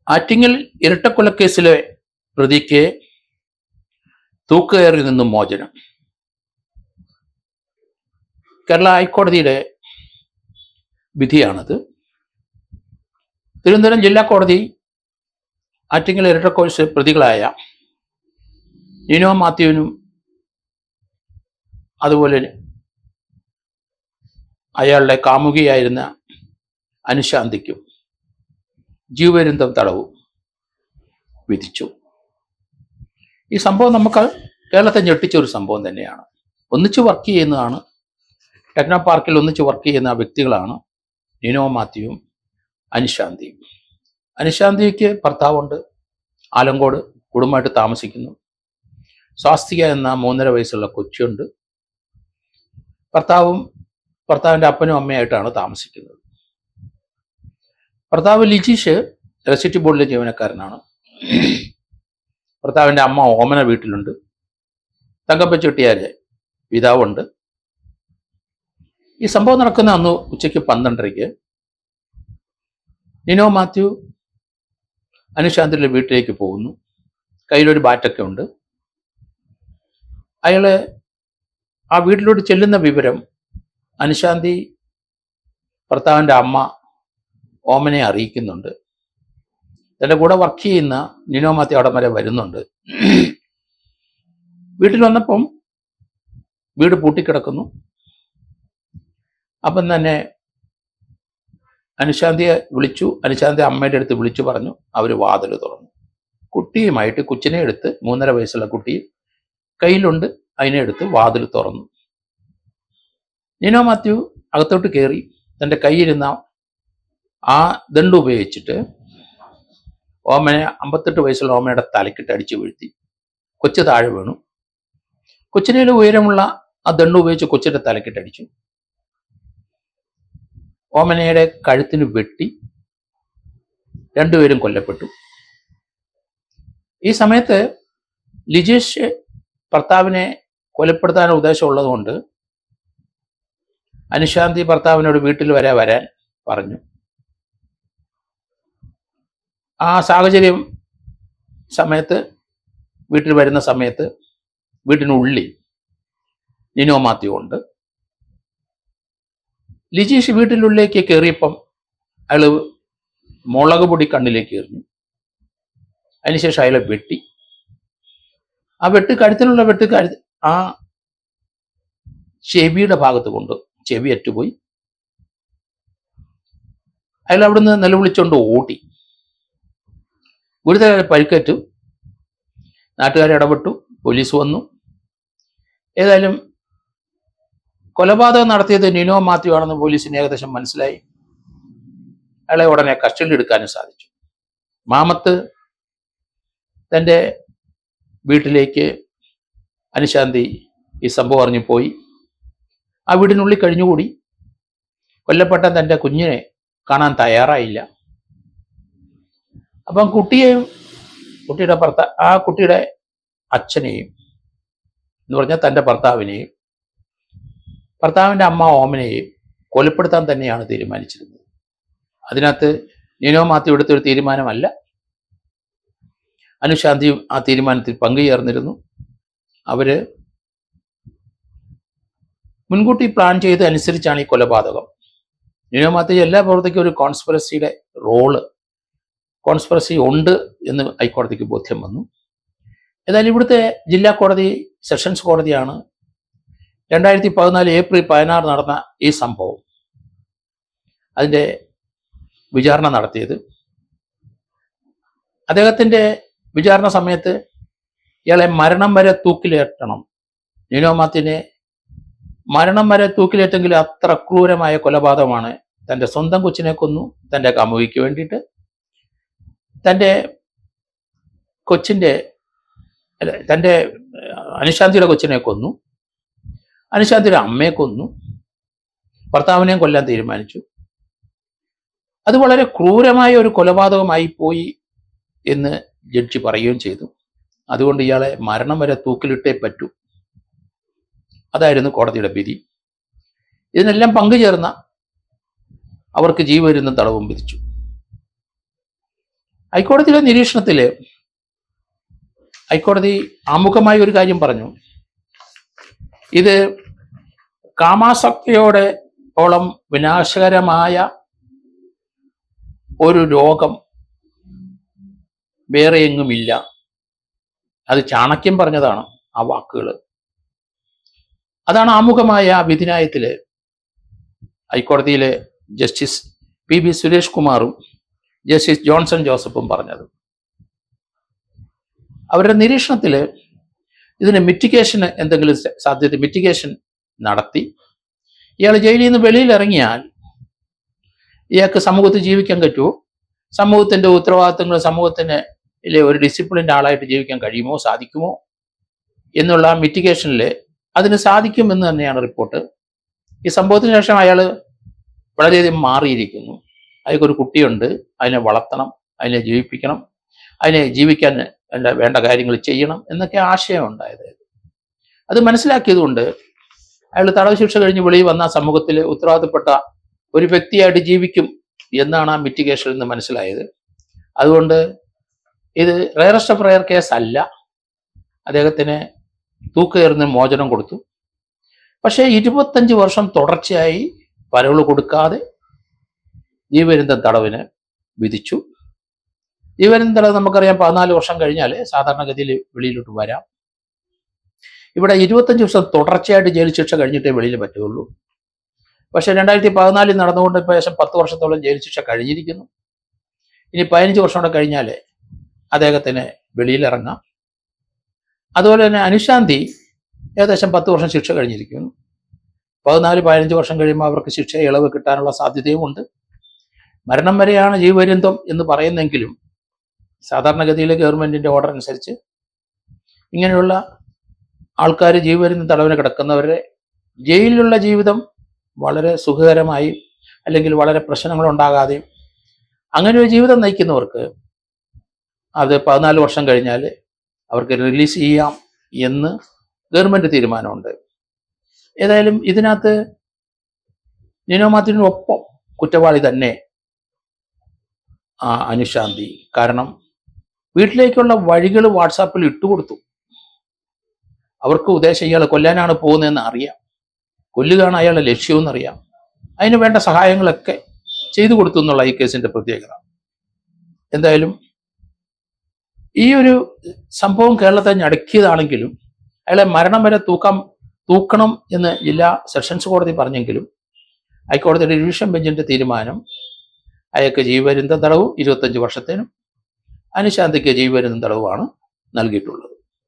ആറ്റിങ്ങൽ ഇരട്ടക്കൊലക്കേസിലെ പ്രതിക്ക് തൂക്കുകയറിൽ നിന്നും മോചനം. കേരള ഹൈക്കോടതിയുടെ വിധിയാണത്. തിരുവനന്തപുരം ജില്ലാ കോടതി ആറ്റിങ്ങൽ ഇരട്ടക്കൊലക്കേസ് പ്രതികളായ നിനോ മാത്യുവിനും അതുപോലെ അയാളുടെ കാമുകിയായിരുന്ന അനുശാന്തിക്കും ജീവപര്യന്തം തടവ് വിധിച്ചു. ഈ സംഭവം നമുക്ക് കേരളത്തെ ഞെട്ടിച്ച ഒരു സംഭവം തന്നെയാണ്. ഒന്നിച്ച് വർക്ക് ചെയ്യുന്നതാണ്, ടെക്നോ പാർക്കിൽ ഒന്നിച്ച് വർക്ക് ചെയ്യുന്ന വ്യക്തികളാണ് നിനോ മാത്യുവും അനുശാന്തിയും. അനുശാന്തിക്ക് ഭർത്താവുണ്ട്, ആലങ്കോട് കുടുംബമായിട്ട് താമസിക്കുന്നു. സ്വാസ്തിക എന്ന 3.5 വയസ്സുള്ള കൊച്ചുണ്ട്. ഭർത്താവിൻ്റെ അപ്പനും അമ്മയായിട്ടാണ് താമസിക്കുന്നത്. ഭർത്താവ് ലിജീഷ് ഇലക്ട്രിസിറ്റി ബോർഡിലെ ജീവനക്കാരനാണ്. ഭർത്താവിൻ്റെ അമ്മ ഓമന വീട്ടിലുണ്ട്. തങ്കപ്പ ചെട്ടിയാര് പിതാവുണ്ട്. ഈ സംഭവം നടക്കുന്ന അന്ന് ഉച്ചയ്ക്ക് 12:30 നിനോ മാത്യു അനുശാന്തിയുടെ വീട്ടിലേക്ക് പോകുന്നു. കയ്യിലൊരു ബാറ്റൊക്കെ ഉണ്ട്. അയാള് ആ വീട്ടിലോട്ട് ചെല്ലുന്ന വിവരം അനുശാന്തി ഭർത്താവിൻ്റെ അമ്മ ഓമനെ അറിയിക്കുന്നുണ്ട്. തൻ്റെ കൂടെ വർക്ക് ചെയ്യുന്ന നിനോ മാത്യു അവിടെ വരെ വരുന്നുണ്ട്. വീട്ടിൽ വന്നപ്പം വീട് പൂട്ടിക്കിടക്കുന്നു. അപ്പം തന്നെ അനുശാന്തിയെ വിളിച്ചു. അനുശാന്തി അമ്മയുടെ അടുത്ത് വിളിച്ചു പറഞ്ഞു. അവർ വാതിൽ തുറന്നു. കുട്ടിയുമായിട്ട് കൊച്ചിനെ എടുത്ത് 3.5 വയസ്സുള്ള കുട്ടി കയ്യിലുണ്ട്. അതിനെ എടുത്ത് വാതിൽ തുറന്നു. നിനോ മാത്യു അകത്തോട്ട് കയറി തൻ്റെ കയ്യിരുന്ന ആ ദണ്ട് ഉപയോഗിച്ചിട്ട് ഓമനെ 58 വയസ്സുള്ള ഓമനയുടെ തലക്കിട്ട് അടിച്ചു വീഴ്ത്തി. കൊച്ചു താഴെ വീണു. കൊച്ചിനെ ഉയരമുള്ള ആ ദണ്ട് ഉപയോഗിച്ച് കൊച്ചിൻ്റെ തലക്കിട്ട് അടിച്ചു. ഓമനയുടെ കഴുത്തിന് വെട്ടി. രണ്ടുപേരും കൊല്ലപ്പെട്ടു. ഈ സമയത്ത് ലിജീഷ് ഭർത്താവിനെ കൊലപ്പെടുത്താൻ ഉദ്ദേശമുള്ളതുകൊണ്ട് അനുശാന്തി ഭർത്താവിനോട് വീട്ടിൽ വരാൻ പറഞ്ഞു. ആ സാഹചര്യം സമയത്ത് വീട്ടിൽ വരുന്ന സമയത്ത് വീട്ടിനുള്ളിൽ നിനോ മാത്യു ഉണ്ട്. ലിജീഷ് വീട്ടിനുള്ളിലേക്ക് കയറിയപ്പം അയാൾ മുളക് പൊടി കണ്ണിലേക്ക് എറിഞ്ഞു. അതിനുശേഷം അയാളെ വെട്ടി. ആ കഴുത്തിനുള്ള ആ ചെവിയുടെ ഭാഗത്ത് കൊണ്ട് ചെവി അറ്റുപോയി. അയാൾ അവിടുന്ന് നിലവിളിച്ചുകൊണ്ട് ഓടി. ഗുരുതര പരിക്കേറ്റു. നാട്ടുകാർ ഇടപെട്ടു. പോലീസ് വന്നു. ഏതായാലും കൊലപാതകം നടത്തിയത് നിനോ മാത്യു ആണെന്ന് പോലീസിന് ഏകദേശം മനസ്സിലായി. അയാളെ ഉടനെ കസ്റ്റഡിയിൽ എടുക്കാനും സാധിച്ചു. മാമത്ത് തൻ്റെ വീട്ടിലേക്ക് അനുശാന്തി ഈ സംഭവം അറിഞ്ഞു പോയി. ആ വീടിനുള്ളിൽ കഴിഞ്ഞുകൂടി. കൊല്ലപ്പെട്ട തൻ്റെ കുഞ്ഞിനെ കാണാൻ തയ്യാറായില്ല. അപ്പം കുട്ടിയെയും കുട്ടിയുടെ അച്ഛനെയും എന്ന് പറഞ്ഞാൽ തൻ്റെ ഭർത്താവിനെയും ഭർത്താവിൻ്റെ അമ്മ ഓമനെയും കൊലപ്പെടുത്താൻ തന്നെയാണ് തീരുമാനിച്ചിരുന്നത്. അതിനകത്ത് നിനോ മാത്യു എടുത്തൊരു തീരുമാനമല്ല. അനുശാന്തിയും ആ തീരുമാനത്തിൽ പങ്കുചേർന്നിരുന്നു. അവര് മുൻകൂട്ടി പ്ലാൻ ചെയ്ത് അനുസരിച്ചാണ് ഈ കൊലപാതകം. നിനോ മാത്യു എല്ലാ പ്രവർത്തിക്കും ഒരു കോൺസ്പിറസി ഉണ്ട് എന്ന് ഹൈക്കോടതിക്ക് ബോധ്യം വന്നു. ഏതായാലും ഇവിടുത്തെ ജില്ലാ കോടതി സെഷൻസ് കോടതിയാണ് 2014 ഏപ്രിൽ 16 നടന്ന ഈ സംഭവം അതിൻ്റെ വിചാരണ നടത്തിയത്. അദ്ദേഹത്തിൻ്റെ വിചാരണ സമയത്ത് ഇയാളെ മരണം വരെ തൂക്കിലേറ്റണം, നിനോ മാത്യുവിനെ മരണം വരെ തൂക്കിലേറ്റെങ്കിൽ അത്ര ക്രൂരമായ കൊലപാതകമാണ്. തൻ്റെ സ്വന്തം കൊച്ചിനെ കൊന്നു, തൻ്റെ കാമുകിക്ക് വേണ്ടിയിട്ട്. തൻ്റെ അനുശാന്തിയുടെ കൊച്ചിനെ കൊന്നു, അനുശാന്തിയുടെ അമ്മയെ കൊന്നു, ഭർത്താവിനെയും കൊല്ലാൻ തീരുമാനിച്ചു. അത് വളരെ ക്രൂരമായ ഒരു കൊലപാതകമായി പോയി എന്ന് ജഡ്ജി പറയുകയും ചെയ്തു. അതുകൊണ്ട് ഇയാളെ മരണം വരെ തൂക്കിലിട്ടേ പറ്റൂ. അതായിരുന്നു കോടതിയുടെ വിധി. ഇതിനെല്ലാം പങ്കുചേർന്ന അവർക്ക് ജീവപര്യന്തം തടവും വിധിച്ചു. ഹൈക്കോടതിയിലെ നിരീക്ഷണത്തിൽ ഹൈക്കോടതി ആമുഖമായി ഒരു കാര്യം പറഞ്ഞു. ഇത് കാമാസക്തിയോടെ ഓളം വിനാശകരമായ ഒരു രോഗം വേറെ എങ്ങുമില്ല. അത് ചാണക്യൻ പറഞ്ഞതാണ് ആ വാക്കുകൾ. അതാണ് ആമുഖമായ വിധിന്യായത്തില് ഹൈക്കോടതിയിലെ ജസ്റ്റിസ് PB സുരേഷ് കുമാറും ജസ്റ്റിസ് ജോൺസൺ ജോസഫും പറഞ്ഞത്. അവരുടെ നിരീക്ഷണത്തിൽ ഇതിന് മിറ്റിഗേഷന് എന്തെങ്കിലും സാധ്യത മിറ്റിഗേഷൻ നടത്തി ഇയാൾ ജയിലിൽ നിന്ന് വെളിയിൽ ഇറങ്ങിയാൽ ഇയാൾക്ക് സമൂഹത്തിൽ ജീവിക്കാൻ പറ്റുമോ, സമൂഹത്തിന്റെ ഉത്തരവാദിത്തങ്ങൾ സമൂഹത്തിന് ഒരു ഡിസിപ്ലിൻ്റെ ആളായിട്ട് ജീവിക്കാൻ കഴിയുമോ, സാധിക്കുമോ എന്നുള്ള മിറ്റിഗേഷനിൽ അതിന് സാധിക്കുമെന്ന് തന്നെയാണ് റിപ്പോർട്ട്. ഈ സംഭവത്തിന് ശേഷം അയാൾ വളരെയധികം മാറിയിരിക്കുന്നു. അയാൾക്കൊരു കുട്ടിയുണ്ട്, അതിനെ വളർത്തണം, അതിനെ ജീവിപ്പിക്കണം, അതിനെ ജീവിക്കാൻ വേണ്ട കാര്യങ്ങൾ ചെയ്യണം എന്നൊക്കെ ആശയം ഉണ്ടായത്. അത് മനസ്സിലാക്കിയതുകൊണ്ട് അയാൾ തടവ് ശിക്ഷ കഴിഞ്ഞ് വെളിയിൽ വന്ന സമൂഹത്തിൽ ഉത്തരവാദിത്തപ്പെട്ട ഒരു വ്യക്തിയായിട്ട് ജീവിക്കും എന്നാണ് ആ മിറ്റിഗേഷനിൽ നിന്ന് മനസ്സിലായത്. അതുകൊണ്ട് ഇത് റയറസ്റ്റ് ഓഫ് റയർ കേസ് അല്ല. അദ്ദേഹത്തിന് തൂക്കുകയറിന് മോചനം കൊടുത്തു. പക്ഷേ 25 വർഷം തുടർച്ചയായി പരോൾ കൊടുക്കാതെ ജീവപര്യന്തം തടവിന് വിധിച്ചു. ജീവപര്യന്തം തടവ് നമുക്കറിയാം 14 വർഷം കഴിഞ്ഞാൽ സാധാരണഗതിയിൽ വെളിയിലോട്ട് വരാം. ഇവിടെ 25 വർഷം തുടർച്ചയായിട്ട് ജയിൽ ശിക്ഷ കഴിഞ്ഞിട്ടേ വെളിയിൽ പറ്റുകയുള്ളൂ. പക്ഷെ 2014 നടന്നുകൊണ്ട് ഇപ്പോൾ ഏകദേശം 10 വർഷത്തോളം ജയിൽ ശിക്ഷ കഴിഞ്ഞിരിക്കുന്നു. ഇനി 15 വർഷം കൂടെ കഴിഞ്ഞാൽ അദ്ദേഹത്തിന് വെളിയിലിറങ്ങാം. അതുപോലെ തന്നെ അനുശാന്തി ഏകദേശം 10 വർഷം ശിക്ഷ കഴിഞ്ഞിരിക്കുന്നു. 14-15 വർഷം കഴിയുമ്പോൾ അവർക്ക് ശിക്ഷ ഇളവ് കിട്ടാനുള്ള സാധ്യതയുമുണ്ട്. മരണം വരെയാണ് ജീവപര്യന്തം എന്ന് പറയുന്നെങ്കിലും സാധാരണഗതിയിൽ ഗവൺമെന്റിന്റെ ഓർഡർ അനുസരിച്ച് ഇങ്ങനെയുള്ള ആൾക്കാർ ജീവപര്യന്തം തടവിന് കിടക്കുന്നവരെ ജയിലിലുള്ള ജീവിതം വളരെ സുഖകരമായി അല്ലെങ്കിൽ വളരെ പ്രശ്നങ്ങൾ ഉണ്ടാകാതെയും അങ്ങനെ ഒരു ജീവിതം നയിക്കുന്നവർക്ക് അത് 14 വർഷം കഴിഞ്ഞാൽ അവർക്ക് റിലീസ് ചെയ്യാം എന്ന് ഗവൺമെന്റ് തീരുമാനമുണ്ട്. ഏതായാലും ഇതിനകത്ത് നിനോ മാത്യുവിനൊപ്പം കുറ്റവാളി തന്നെ അനുശാന്തി. കാരണം വീട്ടിലേക്കുള്ള വഴികൾ വാട്സാപ്പിൽ ഇട്ടുകൊടുത്തു. അവർക്ക് ഉദ്ദേശം ഇയാളെ കൊല്ലാനാണ് പോകുന്നതെന്ന് അറിയാം, കൊല്ലുകയാണ് അയാളുടെ ലക്ഷ്യമെന്നറിയാം. അതിന് വേണ്ട സഹായങ്ങളൊക്കെ ചെയ്തു കൊടുത്തു എന്നുള്ള ഈ കേസിന്റെ പ്രത്യേകത. എന്തായാലും ഈ ഒരു സംഭവം കേരളത്തെ ഞടക്കിയതാണെങ്കിലും അയാളെ മരണം വരെ തൂക്കണം എന്ന് ജില്ലാ സെഷൻസ് കോടതി പറഞ്ഞെങ്കിലും ഹൈക്കോടതിയുടെ ഡിവിഷൻ ബെഞ്ചിന്റെ തീരുമാനം അയാൾക്ക് ജീവപര്യന്തം തടവും 25 വർഷത്തിനും അനുശാന്തിക്ക് ജീവപര്യന്തം തടവുമാണ് നൽകിയിട്ടുള്ളത്.